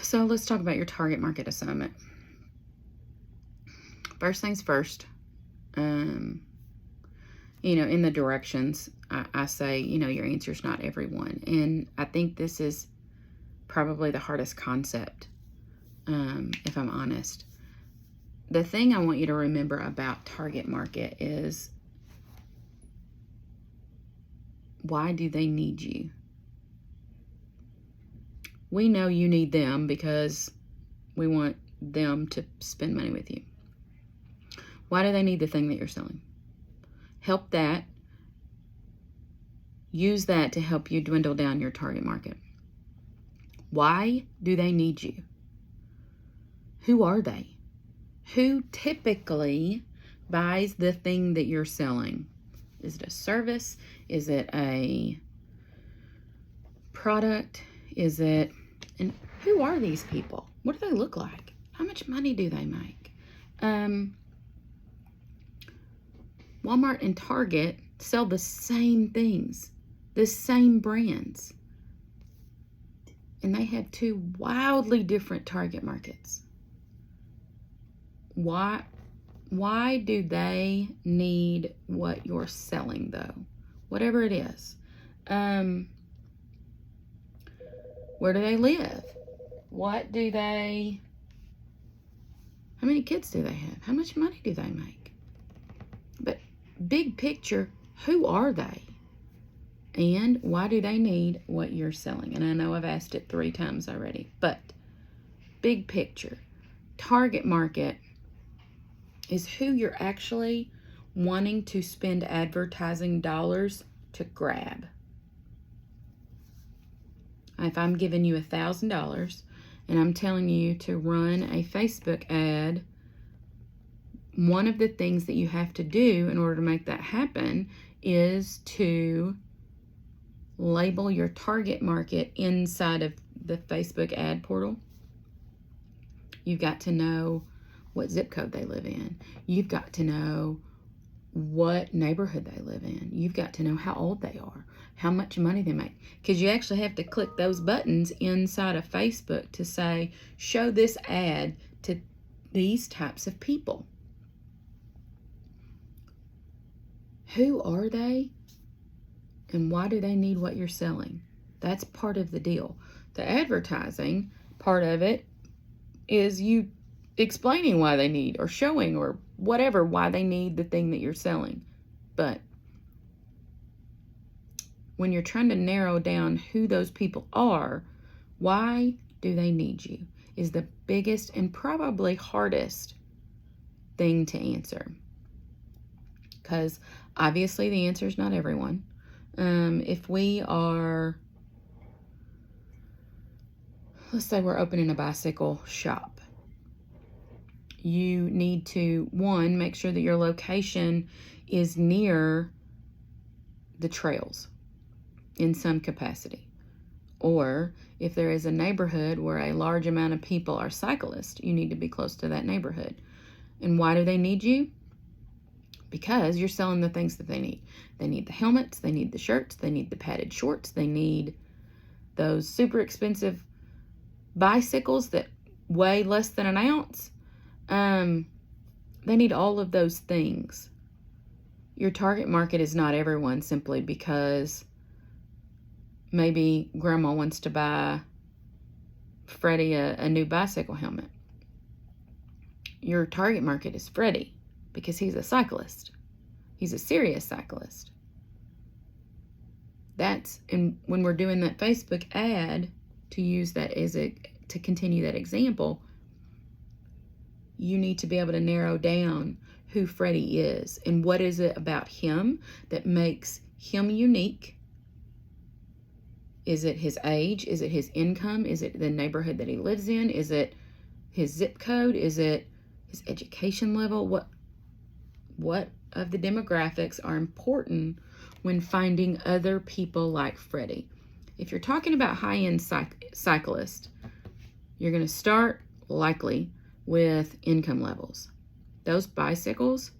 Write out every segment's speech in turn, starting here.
So let's talk about your target market assignment. First things first, in the directions, I say, your answer is not everyone. And I think this is probably the hardest concept, if I'm honest. The thing I want you to remember about target market is, why do they need you? We know you need them because we want them to spend money with you. Why do they need the thing that you're selling? Help that. Use that to help you dwindle down your target market. Why do they need you? Who are they? Who typically buys the thing that you're selling? Is it a service? Is it a product? And who are these people? What do they look like? How much money do they make? Walmart and Target sell the same things, the same brands, and they have two wildly different target markets. Why do they need what you're selling, though? Whatever it is. Where do they live? How many kids do they have? How much money do they make? But big picture, who are they? And why do they need what you're selling? And I know I've asked it 3 times already, but big picture, target market is who you're actually wanting to spend advertising dollars to grab. If I'm giving you $1,000 and I'm telling you to run a Facebook ad, one of the things that you have to do in order to make that happen is to label your target market inside of the Facebook ad portal. You've got to know what zip code they live in. You've got to know what neighborhood they live in. You've got to know how old they are, how much money they make. Because you actually have to click those buttons inside of Facebook to say, show this ad to these types of people. Who are they? And why do they need what you're selling? That's part of the deal. The advertising part of it is you explaining why they need, or showing, or whatever, why they need the thing that you're selling. But when you're trying to narrow down who those people are, why do they need you, is the biggest and probably hardest thing to answer. Because obviously the answer is not everyone. If we are, let's say we're opening a bicycle shop, you need to, 1, make sure that your location is near the trails in some capacity. Or if there is a neighborhood where a large amount of people are cyclists, you need to be close to that neighborhood. And why do they need you? Because you're selling the things that they need. They need the helmets, they need the shirts, they need the padded shorts, they need those super expensive bicycles that weigh less than an ounce. They need all of those things. Your target market is not everyone simply because maybe grandma wants to buy Freddie a new bicycle helmet. Your target market is Freddie because he's a cyclist. He's a serious cyclist. And when we're doing that Facebook ad, to use that to continue that example, you need to be able to narrow down who Freddie is and what is it about him that makes him unique. Is it his age? Is it his income? Is it the neighborhood that he lives in? Is it his zip code? Is it his education level? What of the demographics are important when finding other people like Freddie? If you're talking about high-end cyclists, you're going to start likely with income levels. Those bicycles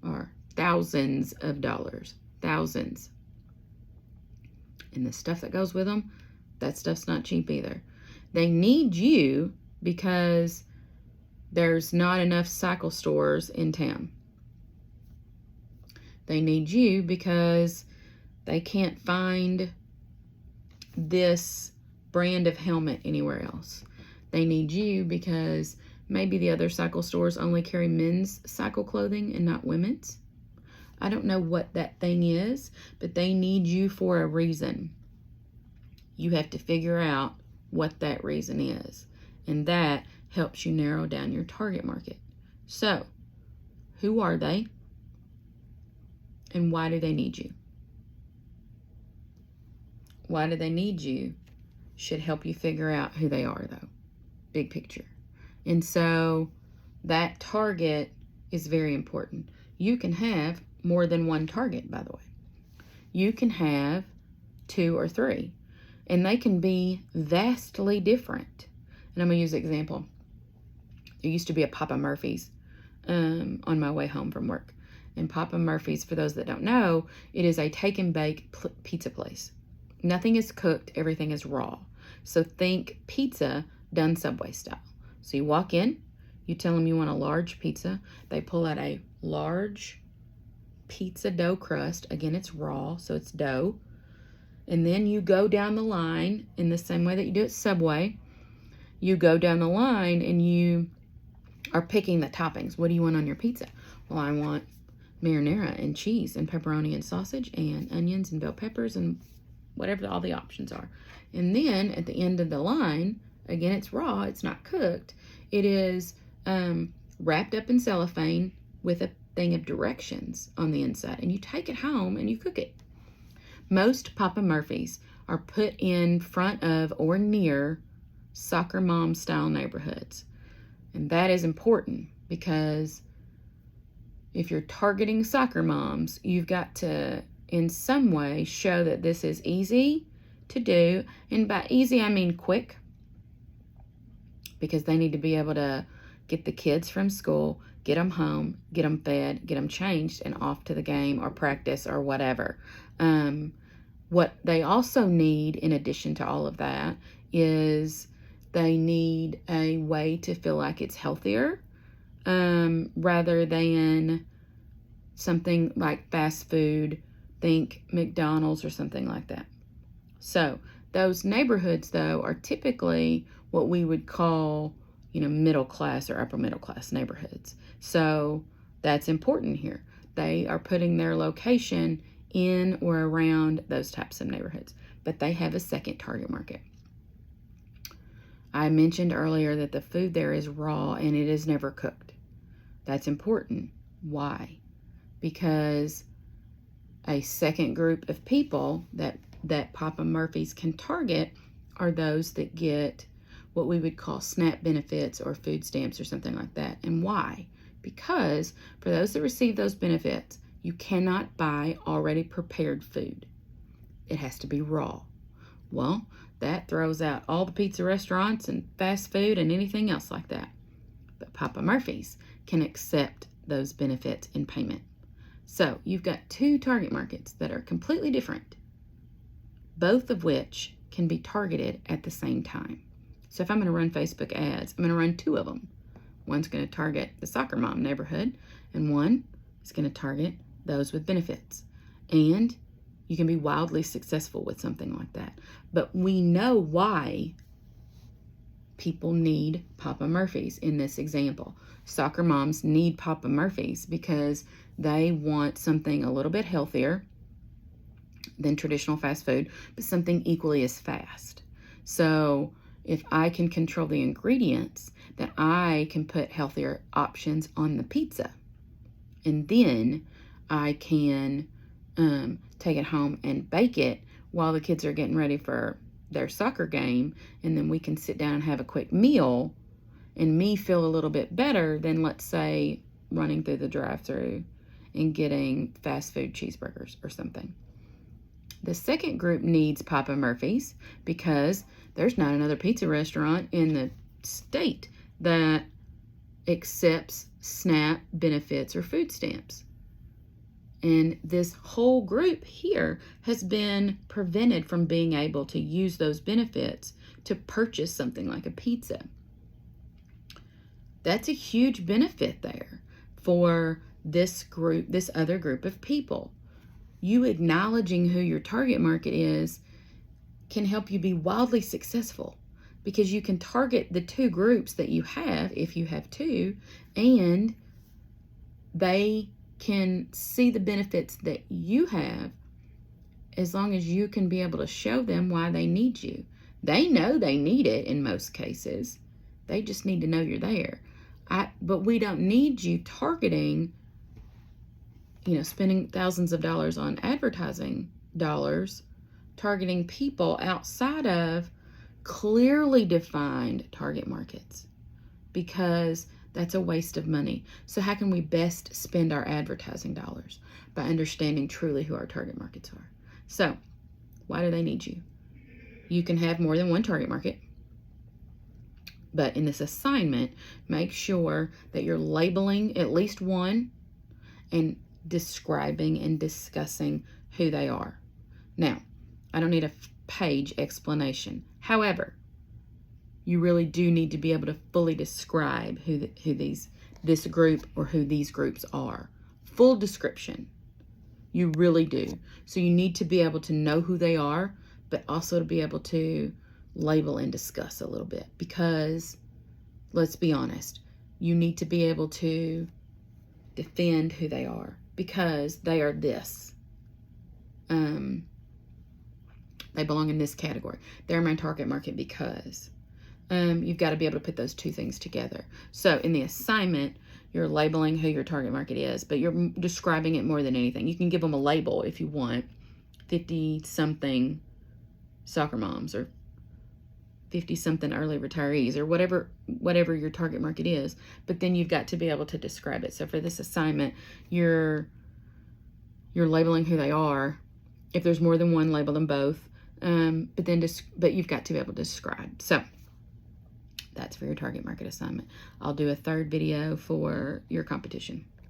are thousands of dollars. Thousands. And the stuff that goes with them, that stuff's not cheap either. They need you because there's not enough cycle stores in town. They need you because they can't find this brand of helmet anywhere else. They need you because maybe the other cycle stores only carry men's cycle clothing and not women's. I don't know what that thing is, but they need you for a reason. You have to figure out what that reason is, and that helps you narrow down your target market. So, who are they, and why do they need you? Why do they need you should help you figure out who they are, though. Big picture. And so that target is very important. You can have more than one target, by the way. You can have 2 or 3, and they can be vastly different. And I'm going to use an example. There used to be a Papa Murphy's on my way home from work. And Papa Murphy's, for those that don't know, it is a take and bake pizza place. Nothing is cooked, everything is raw. So think pizza done Subway style. So you walk in, you tell them you want a large pizza. They pull out a large pizza dough crust. Again, it's raw, so it's dough. And then you go down the line in the same way that you do at Subway. You go down the line and you are picking the toppings. What do you want on your pizza? Well, I want marinara and cheese and pepperoni and sausage and onions and bell peppers and whatever all the options are. And then at the end of the line, again, it's raw, it's not cooked. It is wrapped up in cellophane with a thing of directions on the inside. And you take it home and you cook it. Most Papa Murphy's are put in front of or near soccer mom style neighborhoods. And that is important because if you're targeting soccer moms, you've got to in some way show that this is easy to do. And by easy, I mean quick, because they need to be able to get the kids from school, get them home, get them fed, get them changed, and off to the game or practice or whatever. What they also need, in addition to all of that, is they need a way to feel like it's healthier rather than something like fast food, think McDonald's or something like that. So those neighborhoods, though, are typically what we would call, middle class or upper middle class neighborhoods. So that's important here. They are putting their location in or around those types of neighborhoods, but they have a second target market. I mentioned earlier that the food there is raw and it is never cooked. That's important. Why? Because a second group of people that Papa Murphy's can target are those that get what we would call SNAP benefits or food stamps or something like that. And why? Because for those that receive those benefits, you cannot buy already prepared food. It has to be raw. Well, that throws out all the pizza restaurants and fast food and anything else like that. But Papa Murphy's can accept those benefits in payment. So you've got 2 target markets that are completely different, both of which can be targeted at the same time. So if I'm going to run Facebook ads, I'm going to run 2 of them. One's going to target the soccer mom neighborhood, and one is going to target those with benefits. And you can be wildly successful with something like that. But we know why people need Papa Murphy's in this example. Soccer moms need Papa Murphy's because they want something a little bit healthier than traditional fast food, but something equally as fast. So if I can control the ingredients, then I can put healthier options on the pizza. And then I can take it home and bake it while the kids are getting ready for their soccer game. And then we can sit down and have a quick meal and me feel a little bit better than, let's say, running through the drive-thru and getting fast food cheeseburgers or something. The second group needs Papa Murphy's because there's not another pizza restaurant in the state that accepts SNAP benefits or food stamps. And this whole group here has been prevented from being able to use those benefits to purchase something like a pizza. That's a huge benefit there for this group, this other group of people. You acknowledging who your target market is can help you be wildly successful, because you can target the two groups that you have, if you have two, and they can see the benefits that you have, as long as you can be able to show them why they need you. They know they need it in most cases. They just need to know you're there. But we don't need you targeting, spending thousands of dollars on advertising dollars, targeting people outside of clearly defined target markets, because that's a waste of money. So how can we best spend our advertising dollars? By understanding truly who our target markets are. So why do they need you? You can have more than one target market, but in this assignment, make sure that you're labeling at least one and describing and discussing who they are. Now, I don't need a page explanation. However, you really do need to be able to fully describe who this group or who these groups are. Full description. You really do. So you need to be able to know who they are, but also to be able to label and discuss a little bit, because let's be honest, you need to be able to defend who they are, because they are this. They belong in this category. They're my target market because you've got to be able to put those two things together. So in the assignment, you're labeling who your target market is, but you're describing it more than anything. You can give them a label if you want, 50-something soccer moms or 50-something early retirees or whatever your target market is, but then you've got to be able to describe it. So for this assignment, you're labeling who they are. If there's more than one, label them both. But you've got to be able to describe. So that's for your target market assignment. I'll do a third video for your competition.